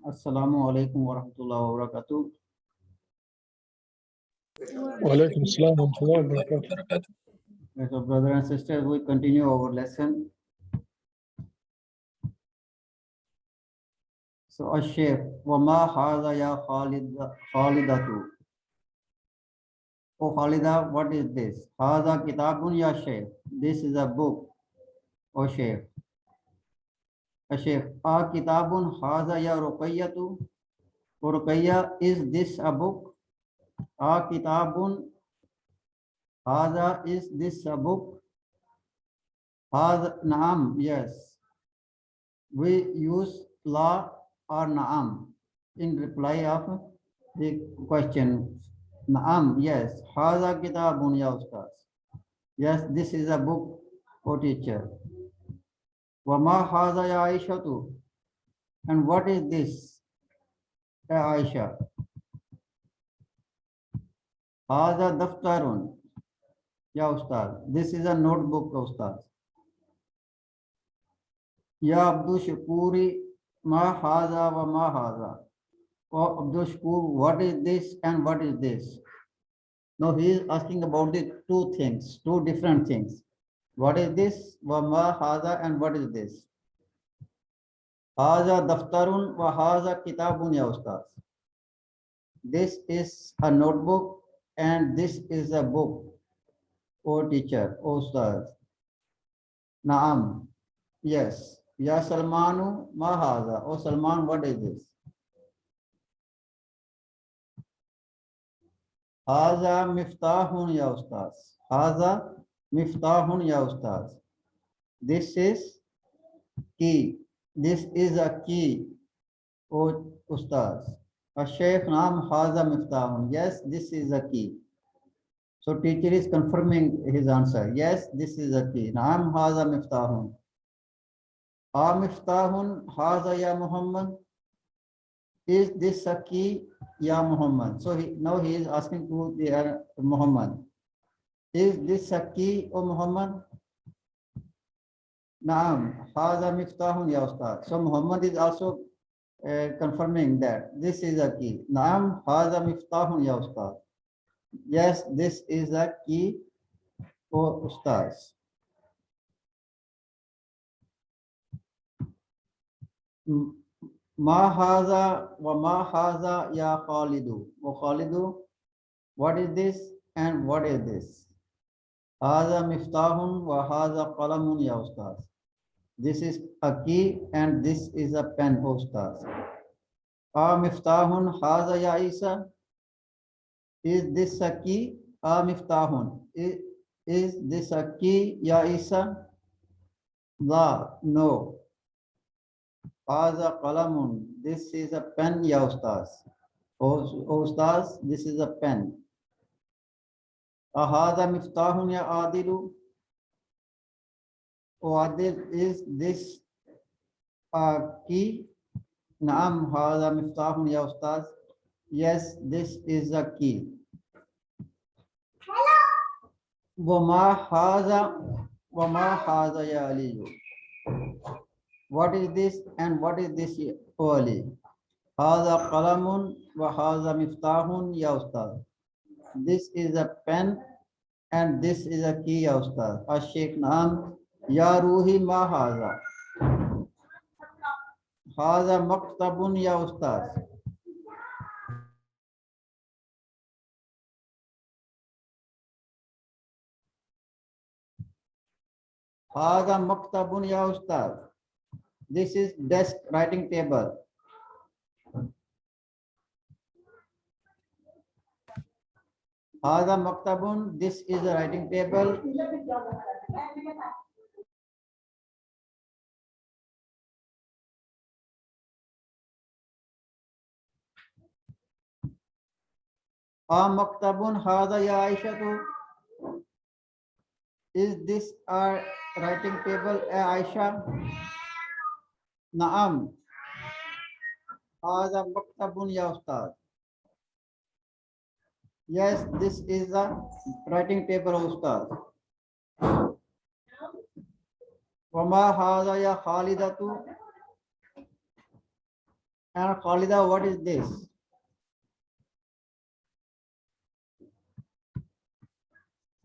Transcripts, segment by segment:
Assalamu alaikum warahmatullahi wabarakatuh. Walaikum assalam warahmatullahi wabarakatuh. So, brothers and sisters, we continue our lesson. So, Ash-Shaykh, وَمَا هَذَا يَا خَالِدَةُ. Oh Khalida, what is this? هَذَا كِتَابٌ ya Shaykh. This is a book, O Shaykh. Shaykh, kitabun haza ya Ruqayyatu. O Ruqayya, is this a book? Kitabun haza, is this a book? Haza, naam, yes. We use la or naam in reply of the question. Naam, yes. Haza kitabun ya Ustaz. Yes, this is a book, O teacher. Wama haza ya Aishatu. And what is this, Aisha? Haza daftarun, ya Ustaz. This is a notebook, Ustaz. Ya Abdul Shakuri, ma haza wa ma haza. Oh Abdul Shakur, what is this and what is this? No, he is asking about the two things, two different things. What is this? Wa ma haza and what is this? Haza daftarun wa haza kitabun ya Ustaz. This is a notebook and this is a book. O teacher, O Ustaz. Naam. Yes. Ya Salmanu ma haza. O Salman, what is this? Haza miftahun ya Ustaz. Haza miftahun ya Ustaz. This is key. This is a key, O Ustaz. Shaykh naam haza miftahun. Yes, this is a key. So teacher is confirming his answer. Yes, this is a key. Naam haza miftahun. Miftahun haza ya Muhammad. Is this a key, ya Muhammad? So now he is asking to the Muhammad. Is this a key, O Muhammad? Naam, haza miftahun ya Ustaz. So Muhammad is also confirming that this is a key. Naam, haza miftahun ya Ustaz. Yes, this is a key, O Ustaz. Ma haza wa ma haza ya Khalidu. O Khalidu, what is this and what is this? Haza miftahun wa haza qalamun ya Ustaz. This is a key and this is a pen, O Ustaz. Miftahun haza ya Isa. Is this a key? Miftahun. Is this a key, ya Isa? La, no. Haza qalamun. This is a pen, ya Ustaz. O Ustaz, this is a pen. Haza miftahun ya Adilu. O Adil, is this a key? Naam, haza miftahun ya Ustaz. Yes, this is a key. Wama haza ya Ali. What is this and what is this, O Ali? Haza qalamun wa haza miftahun ya Ustaz. This is a pen and this is a key, ya Ustaz. Shaykh naam, ya Ruhi ma haza. Haza maktabun ya Ustaz. Haza maktabun ya Ustaz. This is desk, writing table. Haza maktabun, this is a writing table. Maktabun haza ya Aishatu. Is this a writing table, Aisha? Naam. Haza maktabun ya Ustaz. Yes, this is a writing table, Ustaz. Wama haza ya Khalidatu. And Khalida, what is this?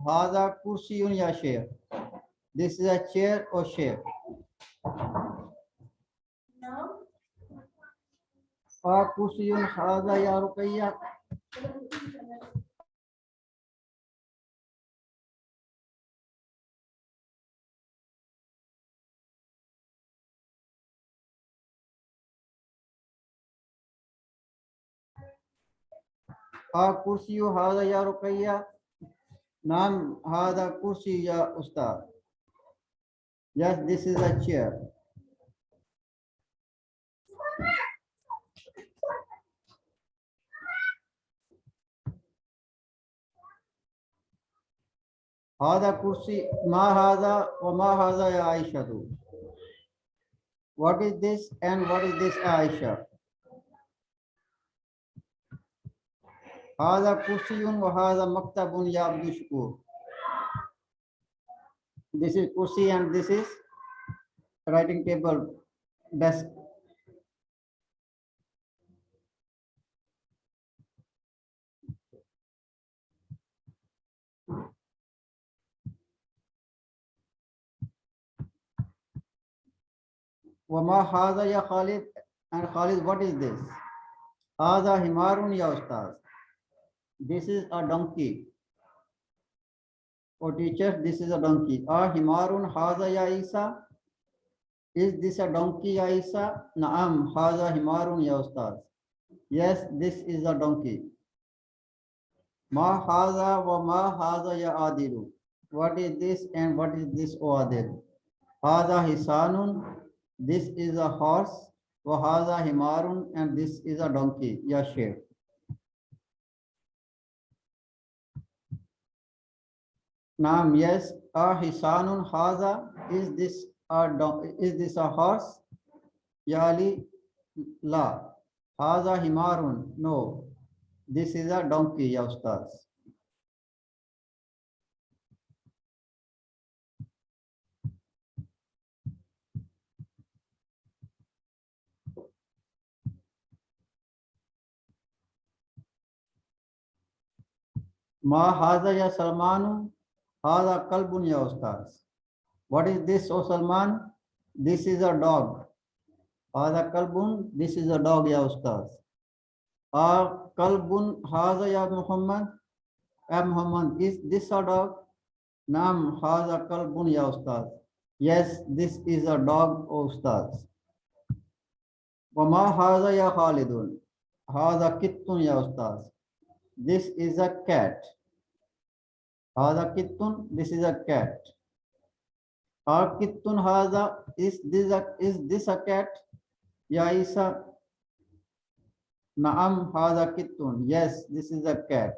Hada kursiyun ya sheikh. This is a chair or sheikh. Kursiyun hada ya Ruqayya. Kursiyu hada ya Ruqayya. Naam, hada kursi ya Ustad. Yes, this is a chair. Hada kursi, ma hada wa ma hada ya Aisha. What is this and what is this Aisha? Hada kursiyun wa hada maktabun ya Abdul Shakur. This is kursi and this is writing table, desk. Wama hada ya Khalid, and Khalid, what is this? Hada himarun ya Ustaz. This is a donkey. For teachers, this is a donkey. Himarun hada ya Isa. Is this a donkey ya Isa? Naam, hada himarun ya Ustaz. Yes, this is a donkey. Ma hada wa ma hada ya Adilu. What is this and what is this, O Adil? Hada hisanun. This is a horse. Wa hada himarun, and this is a donkey. Ya Sheikh. Naam, yes. Hisanun hada. Is this a horse? Yali la. Hada himarun. No. This is a donkey, ya Ustaz. Ma hada ya Salmanu. Hada kalbun ya Ustaz. What is this, O Salman? This is a dog. Hada kalbun. This is a dog, ya Ustaz. Kalbun hada ya Muhammad. Muhammad, is this a dog? Naam, hada kalbun ya Ustaz. Yes, this is a dog, O Ustaz. Wama hada ya Khalidun. Hada kittun ya Ustaz. This is a cat. Hada kittun. This is a cat. Kittun hada. Is this a cat? Ya Isa. Naam, hada kittun. Yes, this is a cat.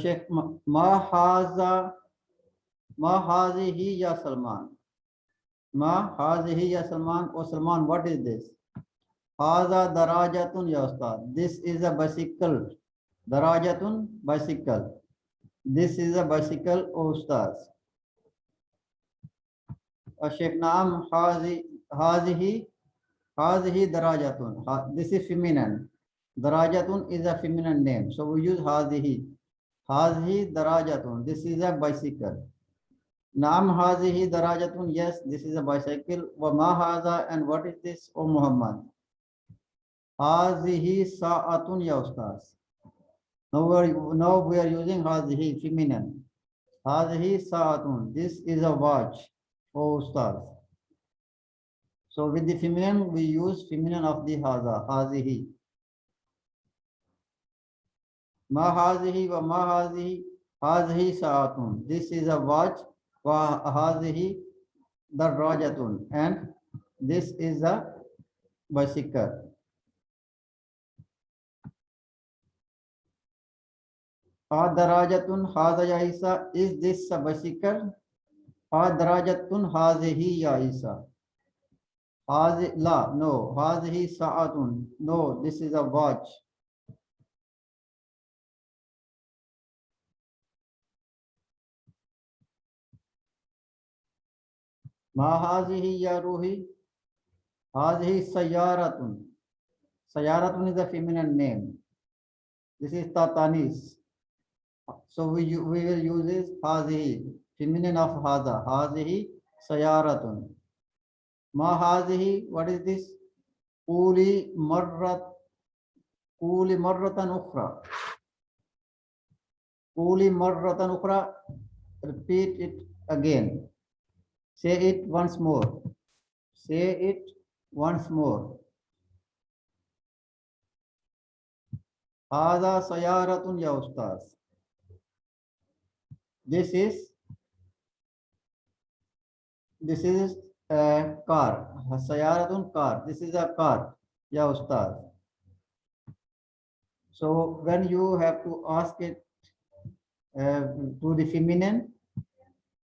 Sheikh, ma hazihi ya Salman. Ma hazihi ya Salman. O Salman, what is this? Haza darajatun ya Ustad. This is a bicycle. Darajatun, bicycle. This is a bicycle, O Ustad. Sheikh, naam, hazihi darajatun. This is feminine. Darajatun is a feminine name. So we use hazihi. Hazihi darajatun. This is a bicycle. Naam hazihi darajatun. Yes, this is a bicycle. Wa ma haza, and what is this, O Muhammad? Hazihi sa'atun ya Ustaz. Now we are using hazihi, feminine. Hazihi sa'atun. This is a watch, O Ustaz. So with the feminine, we use feminine of the hazihi. Ma hazihi wa ma hazihi sa'atun. This is a watch. Wa hazihi darajatun, and this is a bicycle. Darajatun hada ya Isa. Is this a bicycle? Hadrajatun hazihi ya Isa. No. Hazihi sa'atun. No, this is a watch. Ma hazihi ya Ruhi. Hazihi sayaratun. Sayaratun is a feminine name. This is Tatanis. So we will use this hazihi, feminine of haza. Hazihi sayaratun. Ma hazihi, what is this? Kuli marratan ukhra. Kuli marratan ukhra. Repeat it again. Say it once more. Say it once more. Haza sayaratun ya ustaz. This is a car. Sayaratun car. This is a car. Ya ustaz. So when you have to ask it to the feminine,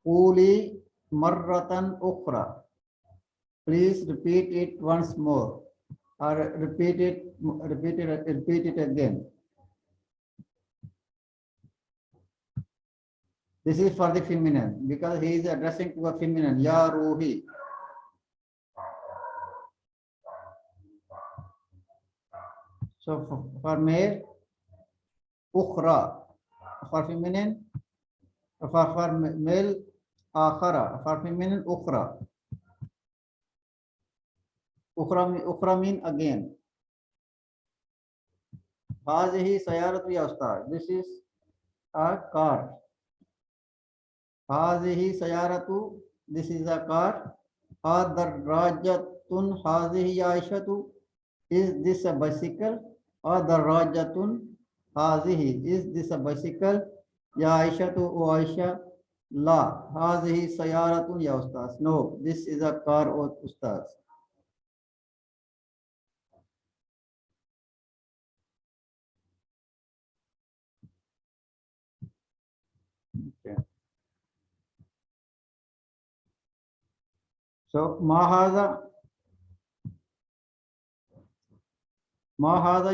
Kuli marratan ukhra. Please repeat it once more, or repeat it again. This is for the feminine because he is addressing to a feminine. Ya Ruhi. So for male, ukhra. For feminine, for male, akhara. For feminine, ukhra. Ukhra mean again. Hazihi sayaratu ya ustaz. This is a car. Hazihi sayaratu. This is a car. Hadarrajatun hazihi ya Aishatu. Is this a bicycle? Hadarrajatun hazihi. Is this a bicycle? Ya Aishatu o Aisha. La. Hazihi sayaratun ya ustaz. No, this is a car o ustaz. Okay. So mahaza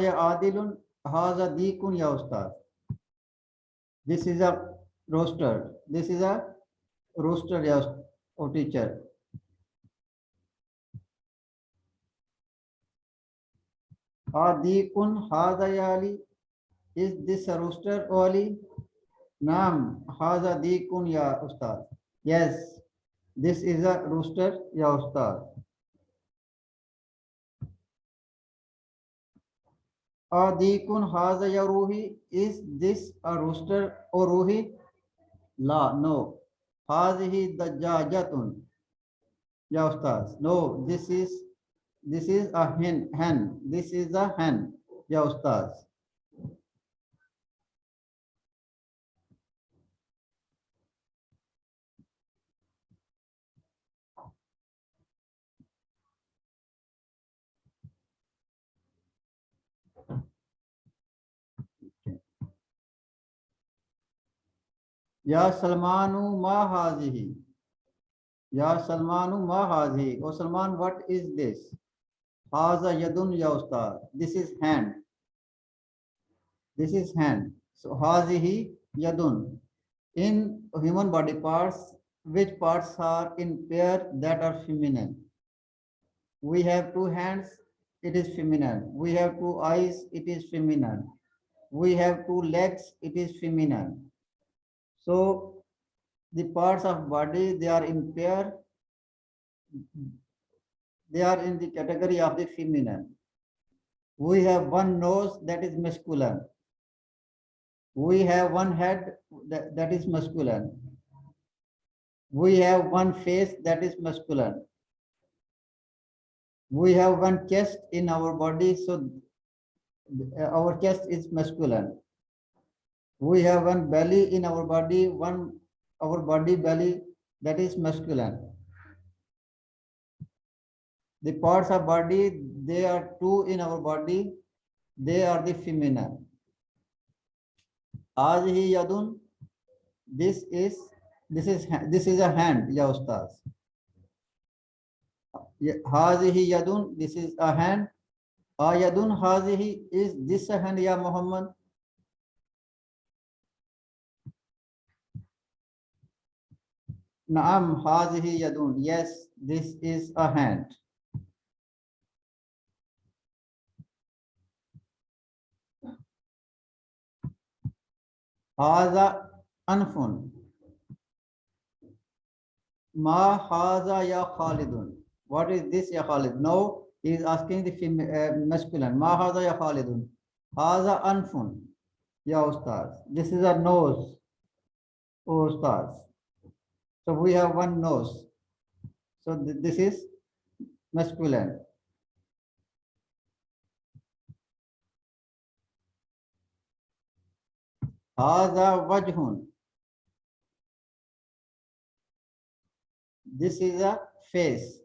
ya adilun haza dikun ya ustaz. This is a roaster. This is a roaster ya o teacher. Adikun haza ya Ali. Is this a rooster o Ali? Naam, haza dikun ya ustaz. Yes, this is a rooster ya ustaz. Adikun haza ya Ruhi. Is this a rooster o Ruhi? La, no. Hazihi dajjajatun ya ustaz. No, this is a hen. This is a hen ya ustaz. Ya Salmanu ma hazihi. Ya Salmanu ma hazihi. Oh Salman, what is this? Haza yadun ya ustaz. This is hand. This is hand. So hazihi yadun. In human body parts, which parts are in pair that are feminine? We have two hands, it is feminine. We have two eyes, it is feminine. We have two legs, it is feminine. So the parts of body, they are in pair. They are in the category of the feminine. We have one nose, that is masculine. We have one head, that is masculine. We have one face, that is masculine. We have one chest in our body, so our chest is masculine. We have one belly in our body, our body belly, that is masculine. The parts of body, they are two in our body, they are the feminine. Hazihi yadun, this is this is a hand, ya ustaz. Hazihi yadun, this is a hand. Ayadun hazihi, is this a hand, ya Muhammad? Naam hazihi yadun, yes, this is a hand. Haza anfun. Ma haza ya Khalidun. What is this ya Khalid? No, he is asking the masculine. Ma haza ya Khalidun. Haza anfun. Ya Ustaz. This is a nose. Oh Ustaz. So we have one nose. So this is masculine. Haza wajhun. This is a face.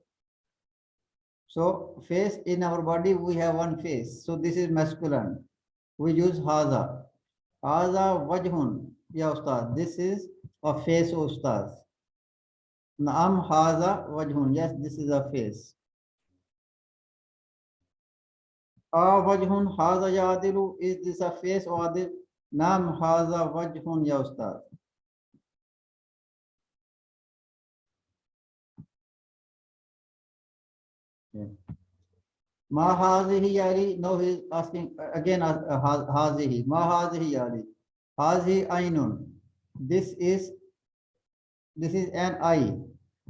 So face in our body, we have one face. So this is masculine. We use haza. Haza wajhun. Ya Ustaz. This is a face, O Ustaz. Naam haza wajhun. Yes, this is a face. A wajhun haza ya Adilu. Is this a face or Adil? Naam haza wajhun ya Ustaz. Ma hazihi yari. No, he is asking again hazihi. Ma hazihi yari. Hazihi ainun. This is an eye.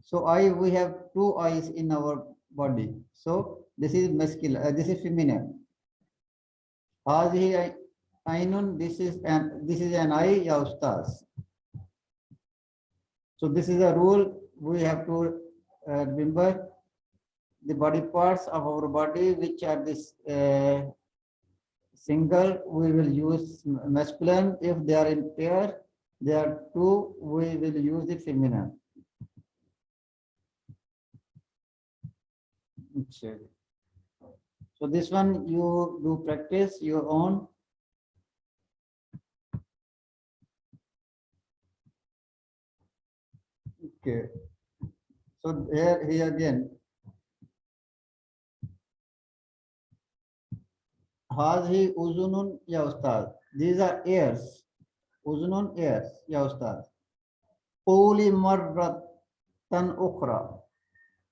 So eye, we have two eyes in our body. So this is masculine. This is feminine. Hazihi ainun. This is an eye, ya Ustaz. So this is a rule we have to remember. The body parts of our body which are this single, we will use masculine. If they are in pair, they are two, we will use the feminine. So this one you do practice your own. Okay. So here again. Hazi uzunun ya Ustaz. These are ears. Uzunun ears ya Ustaz. Quli marratan ukhra.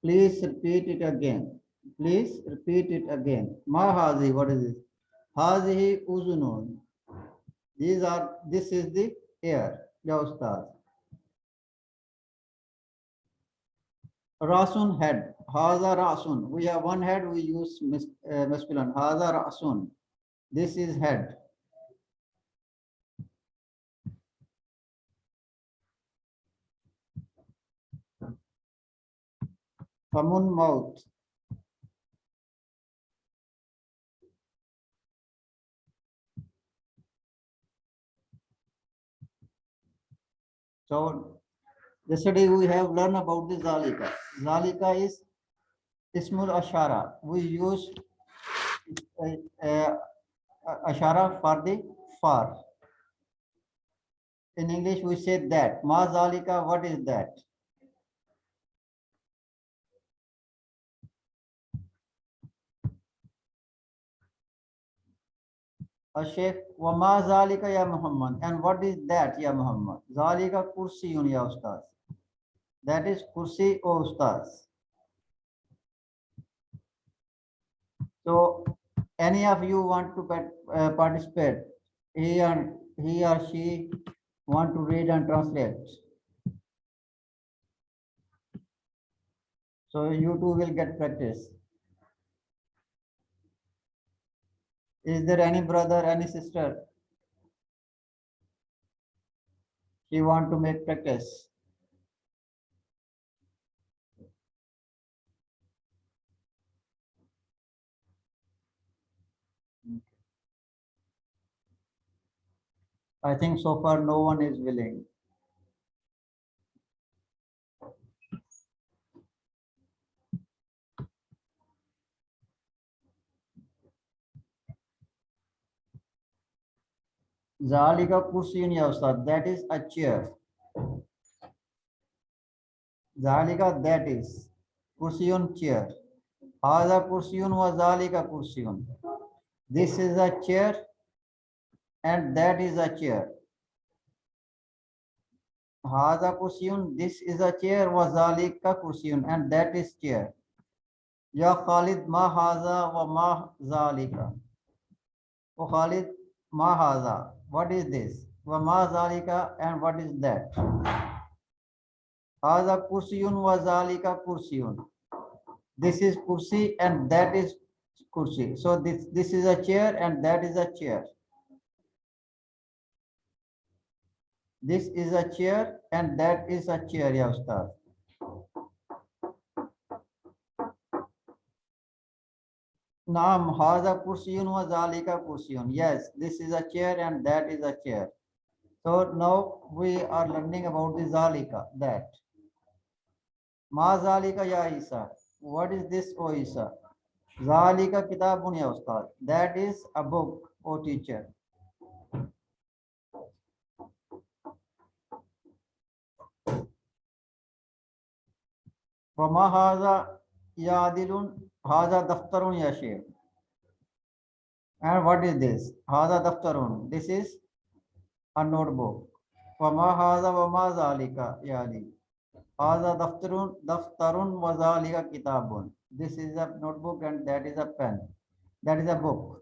Please repeat it again. Please repeat it again. Ma hazi, what is this? Hazihi uzunun. This is the ear ya Ustaz. Rasun, head. Haza rasun. We have one head, we use masculine. Haza rasun. This is head. Famun, mouth. So yesterday we have learned about the zalika. Zalika is ismul ashara. We use ashara for the far. In English we say that. Ma zalika, what is that? Sheikh, wa ma zalika ya Muhammad. And what is that ya Muhammad? Zalika kursiyun ya Ustaz. That is kursi, O Ustaz. So any of you want to participate? He or she want to read and translate. So you too will get practice. Is there any brother, any sister? She want to make practice. I think so far no one is willing. Zalika kursiyun ya Ustad. That is a chair. Zalika, that is. Kursiyun, chair. Haza kursiyun wa zalika kursiyun. This is a chair and that is a chair. Haza kursiyun, this is a chair, wa zalika kursiyun, and that is chair. Ya Khalid, ma haza wa ma zalika. O Khalid, ma haza, what is this? Wa ma zalika, and what is that? Haza kursiyun wa zalika kursiyun. This is kursi and that is kursi. So this is a chair and that is a chair. This is a chair and that is a chair, ya Ustad. Naam, haza kursiyun wa zalika kursiyun. Yes, this is a chair and that is a chair. So now we are learning about the zalika, that. Ma zalika ya Isa. What is this, O Isa? Zalika kitabun ya Ustad. That is a book, O teacher. Wama haza ya adilun. Haza daftarun ya Sheikh. And what is this? Haza daftarun. This is a notebook. Wama haza wama zalika ya Ali. Haza daftarun wa zalika kitabun. This is a notebook and that is a pen. That is a book.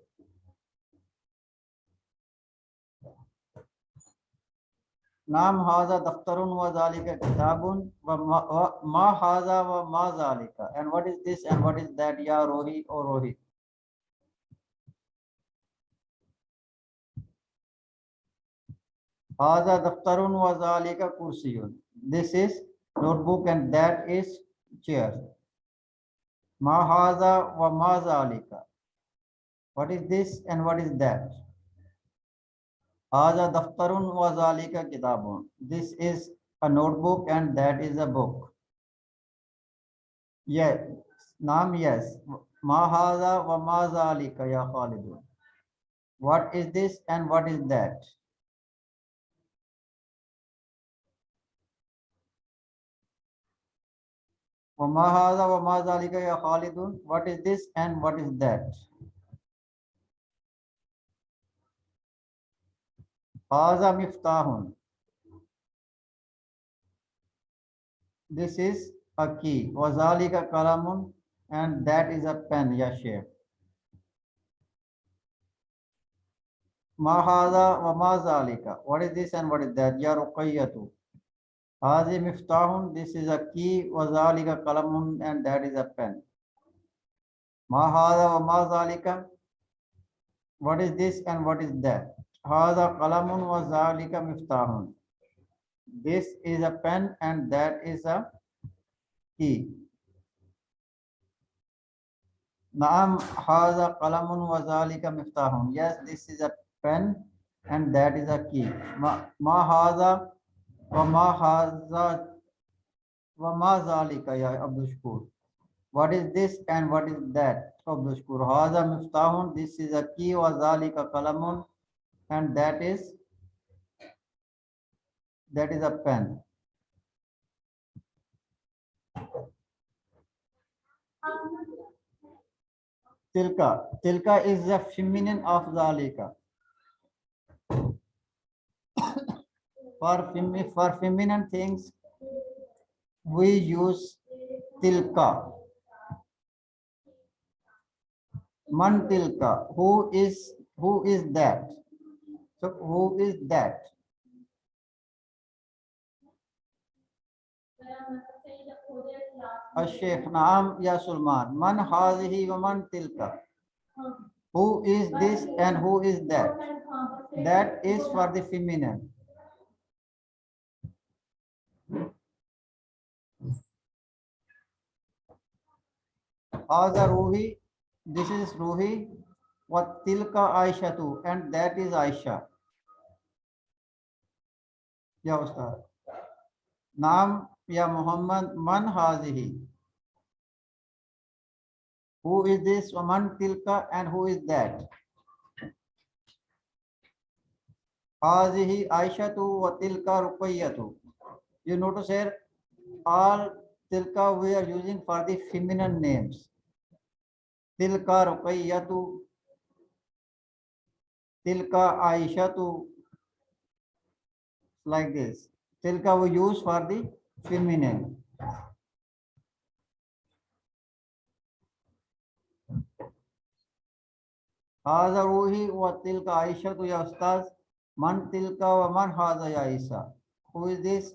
Naam haza daftarun wa zalika kitabun wa ma haza wa ma zalika. And what is this and what is that, ya Rohi or Rohit? Haza daftarun wa zalika kursiyun. This is notebook and that is chair. Ma haza wa ma zalika. What is this and what is that? Haza daftarun wa zalika kitabun. This is a notebook and that is a book. Yes. Naam, yes. Ma haza wa ma zalika ya Khalidun. What is this and what is that? Wa ma haza wa ma zalika ya Khalidun. What is this and what is that? Haza miftahun. This is a key. Wa zalika kalamun, and that is a pen, ya Sheikh. Ma haza wa ma zalika. What is this and what is that? Ya Ruqayyatu. Hazi miftahun. This is a key. Wa zalika kalamun, and that is a pen. Ma haza wa ma zalika. What is this and what is that? Haza kalamun wa zalika miftahun. This is a pen and that is a key. Naam haza qalamun wa zalika miftahun. Yes, this is a pen and that is a key. Ma haza wa ma haza wa ma zalika ya Abdul Shakur. What is this and what is that? Abdul Shakur. Haza miftahun. This is a key. Wa zalika qalamun, and that is a pen. Tilka is the feminine of zalika. For feminine things, we use tilka. Man tilka. Who is that? So who is that? Sheikh Naam ya Sulman. Man hazihi wa man tilka. Who is this and who is that? That is for the feminine. Haza Ruhi. This is Ruhi. What tilka Aishatu, and that is Aisha. Ya Ustad. Naam ya Muhammad. Man hazihi. Who is this? Man tilka, and who is that? Hazihi Aishatu wa tilka Ruqayyatu. You notice here all tilka we are using for the feminine names. Tilka Ruqayyatu, tilka Aishatu, like this. Tilka we use for the feminine. Haza Ruhi wa tilka Aishatu ya Ustaz. Man tilka wa man haza ya Isa. Who is this?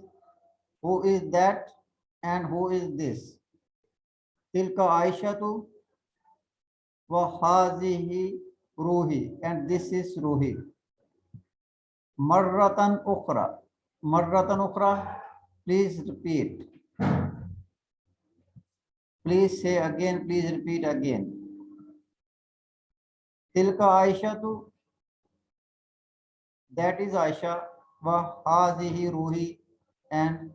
Who is that? And who is this? Tilka Aishatu wa hazihi Ruhi. And this is Ruhi. Marratan ukhra. Marratan ukhra. Please repeat. Please say again. Please repeat again. Tilka Aishatu. That is Aisha. Wa hazihi Ruhi. And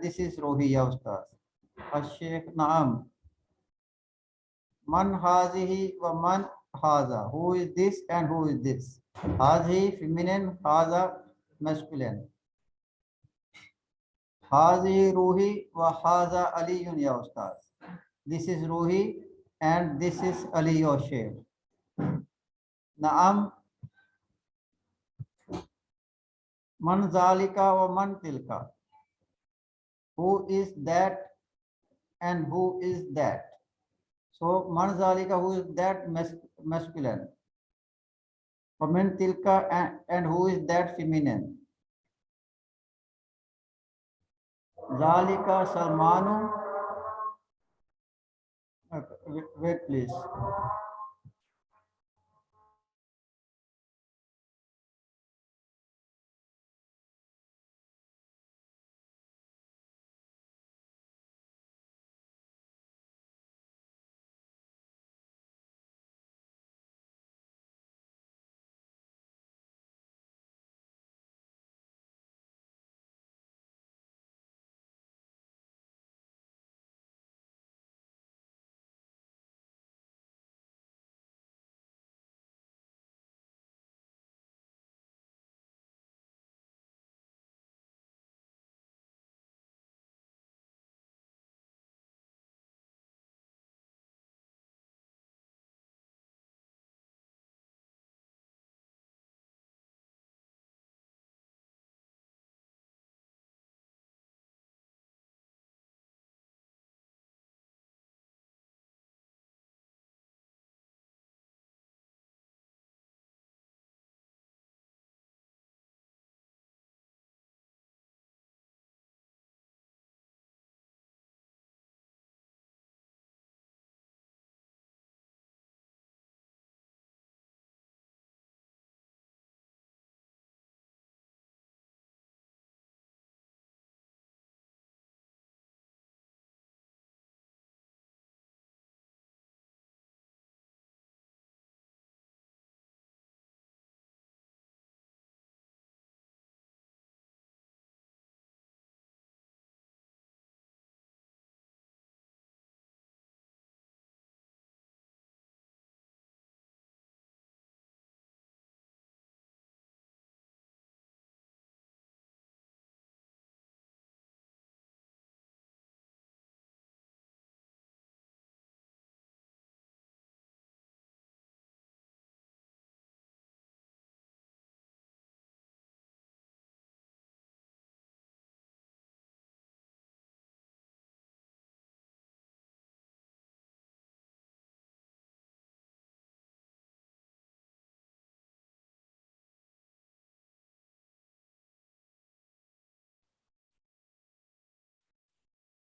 this is Ruhi ya Ustaz. Sheikh Naam. Man hazihi wa man haza. Who is this and who is this? Hazihi feminine, haza masculine. Hazihi Ruhi wa haza Aliyun ya Ustaz. This is Ruhi and this is Ali ya Sheikh. Naam. Man zalika wa man tilka. Who is that and who is that? So man zalika, who is that masculine? Man tilka, and who is that feminine? Zalika Salmanu. Wait please.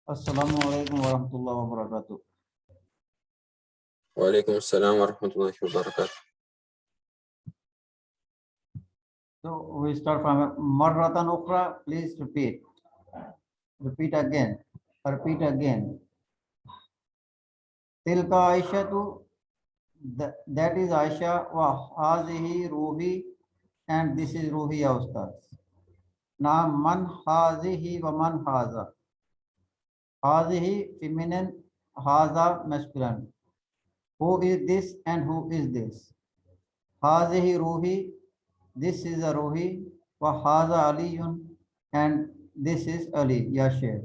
Assalamu alaikum warahmatullahi wabarakatuh. وعليكم السلام ورحمة الله وبركاته. So we start from Marratan ukhra. Please repeat. Repeat again. Repeat again. Tilka Aishatu. That is Aisha. Wa hazihi Ruhi. And this is Ruhi ya Ustaz. Now man hazihi wa man haza. Hazihi feminine, haza masculine. Who is this and who is this? Hazihi Ruhi. This is a Ruhi. Wa haza Aliyun. And this is Ali, ya Sheikh.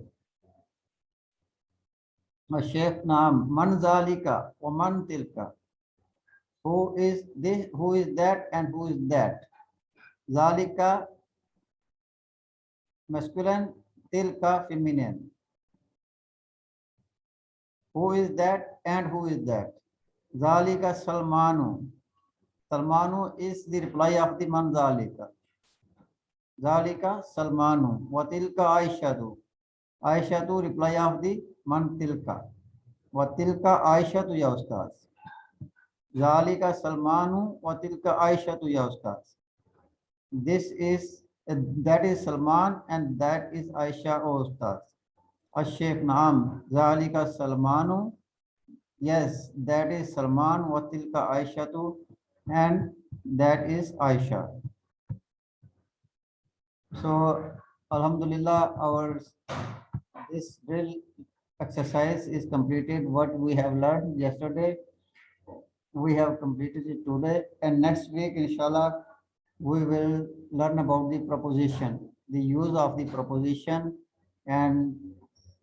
Sheikh Naam, man zalika wa man tilka. Who is this, who is that, and who is that? Zalika masculine, tilka feminine. Who is that and who is that? Zalika Salmanu. Salmanu is the reply of the man Zalika. Zalika Salmanu. Watilka Aishatu. Aishatu reply of the man Tilka. Watilka Aishatu ya Ustaz. Zalika Salmanu. Watilka Aishatu ya Ustaz. This is, that is Salman and that is Aisha, O Ustaz. Sheikh Naam. Zalika Salmanu. Yes, that is Salman, Watilka Aishatu, and that is Aisha. So, Alhamdulillah, our this drill exercise is completed. What we have learned yesterday, we have completed it today, and next week, inshallah, we will learn about the proposition, the use of the proposition, and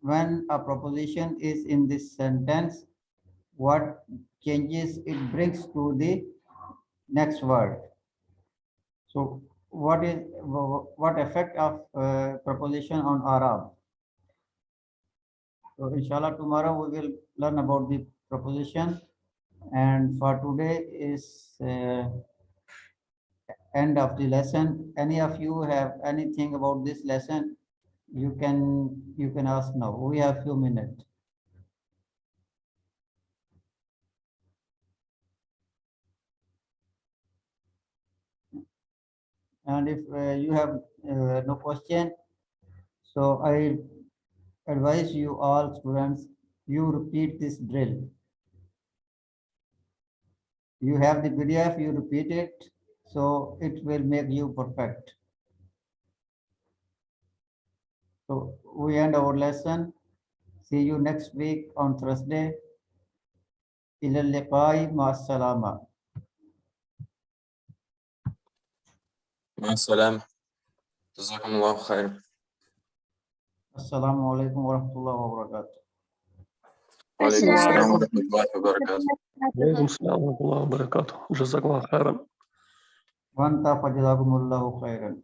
when a proposition is in this sentence, what changes it brings to the next word. So what effect of proposition on Arab? So inshallah tomorrow we will learn about the proposition, and for today is end of the lesson. Any of you have anything about this lesson? You can ask now. We have few minutes. And if you have no question, so I advise you all students, you repeat this drill. You have the PDF, you repeat it, so it will make you perfect. So we end our lesson. See you next week on Thursday. Ila liqai ma salama. مع السلامة. جزاكم الله خير. Assalamu alaikum wa rahmatullahi wa barakatuh. وعليكم السلام ورحمة الله وبركاته. وعليكم السلام ورحمة الله وبركاته. جزاك الله خيرا. Wa anta fajazakumullahu khairan.